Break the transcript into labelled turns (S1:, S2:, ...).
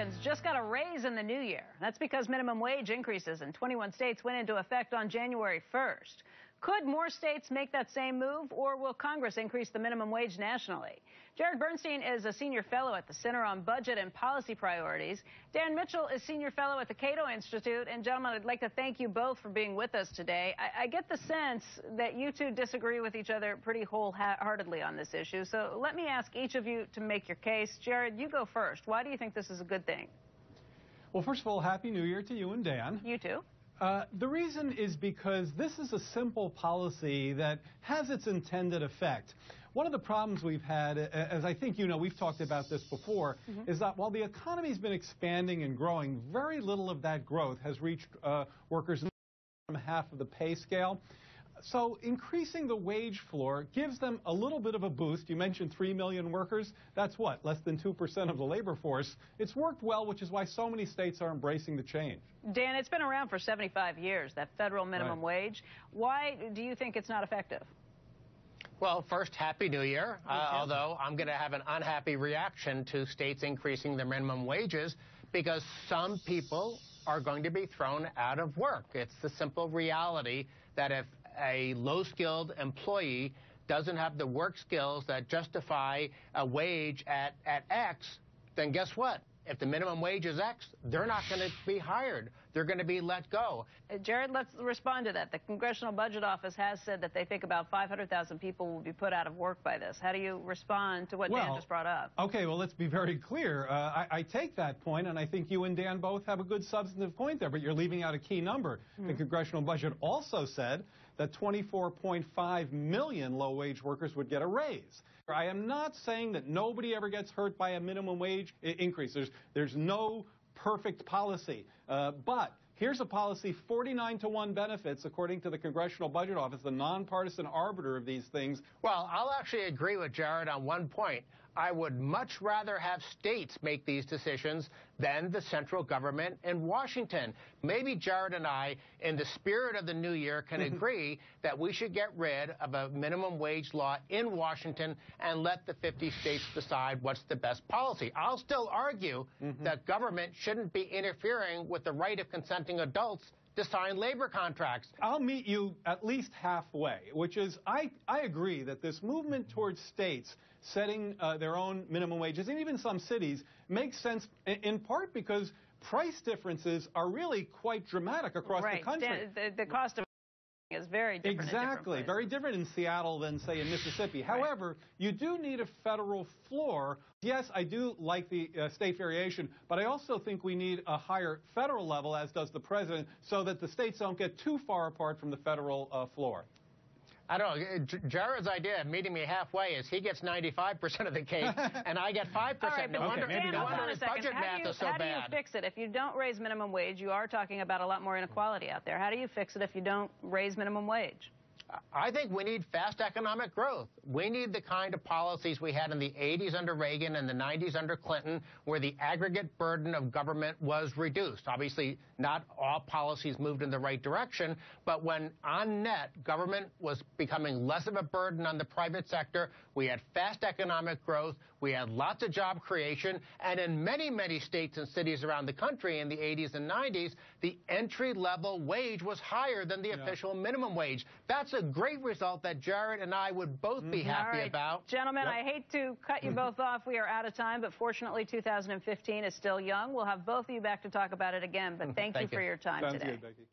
S1: Americans just got a raise in the new year. That's because minimum wage increases in 21 states went into effect on January 1st. Could more states make that same move, or will Congress increase the minimum wage nationally? Jared Bernstein is a senior fellow at the Center on Budget and Policy Priorities. Dan Mitchell is senior fellow at the Cato Institute. And gentlemen, I'd like to thank you both for being with us today. I get the sense that you two disagree with each other pretty wholeheartedly on this issue. So let me ask each of you to make your case. Jared, you go first. Why do you think this is a good thing?
S2: Well, first of all, Happy New Year to you and Dan.
S1: You too.
S2: The reason is because this is a simple policy that has its intended effect. One of the problems we've had, as I think you know, we've talked about this before, is that while the economy's been expanding and growing, very little of that growth has reached workers from half of the pay scale. So increasing the wage floor gives them a little bit of a boost. You mentioned 3 million workers. That's what, less than 2% of the labor force. It's worked well, which is why so many states are embracing the change.
S1: Dan, it's been around for 75 years, that federal minimum wage. Why do you think it's not effective?
S3: Well, first, Happy New Year, although I'm going to have an unhappy reaction to states increasing their minimum wages because some people are going to be thrown out of work. It's the simple reality that if a low-skilled employee doesn't have the work skills that justify a wage at X, then guess what? If the minimum wage is X, they're not going to be hired. They're going to be let go.
S1: Jared, let's respond to that. The Congressional Budget Office has said that they think about 500,000 people will be put out of work by this. How do you respond to what Dan just brought up?
S2: Okay, well, let's be very clear. I take that point, and I think you and Dan both have a good substantive point there, but you're leaving out a key number. The Congressional Budget also said that 24.5 million low-wage workers would get a raise. I am not saying that nobody ever gets hurt by a minimum wage increase. There's no perfect policy. But here's a policy, 49-to-1 benefits, according to the Congressional Budget Office, the nonpartisan arbiter of these things.
S3: Well, I'll actually agree with Jared on one point. I would much rather have states make these decisions than the central government in Washington. Maybe Jared and I, in the spirit of the new year, can agree that we should get rid of a minimum wage law in Washington and let the 50 states decide what's the best policy. I'll still argue that government shouldn't be interfering with the right of consenting adults to sign labor contracts.
S2: I'll meet you at least halfway, which is I agree that this movement towards states setting their own minimum wages, and even some cities, makes sense in part because price differences are really quite dramatic across the country.
S1: The cost of is very different.
S2: Exactly. Very different in Seattle than, say, in Mississippi. However, you do need a federal floor. Yes, I do like the state variation, but I also think we need a higher federal level, as does the president, so that the states don't get too far apart from the federal floor.
S3: I don't know. Jared's idea of meeting me halfway is he gets 95% of the cake and I get 5%.
S1: Right,
S3: no wonder his budget math is so bad.
S1: How do you fix it? If you don't raise minimum wage, you are talking about a lot more inequality out there. How do you fix it if you don't raise minimum wage?
S3: I think we need fast economic growth. We need the kind of policies we had in the 80s under Reagan and the 90s under Clinton, where the aggregate burden of government was reduced. Obviously, not all policies moved in the right direction, but when on net, government was becoming less of a burden on the private sector, we had fast economic growth, we had lots of job creation, and in many, many states and cities around the country in the 80s and 90s, the entry-level wage was higher than the official minimum wage. That's a great result that Jared and I would both be happy about.
S1: Gentlemen, I hate to cut you both off. We are out of time, but fortunately 2015 is still young. We'll have both of you back to talk about it again, but thank you for your time today.
S2: Sounds good, Becky.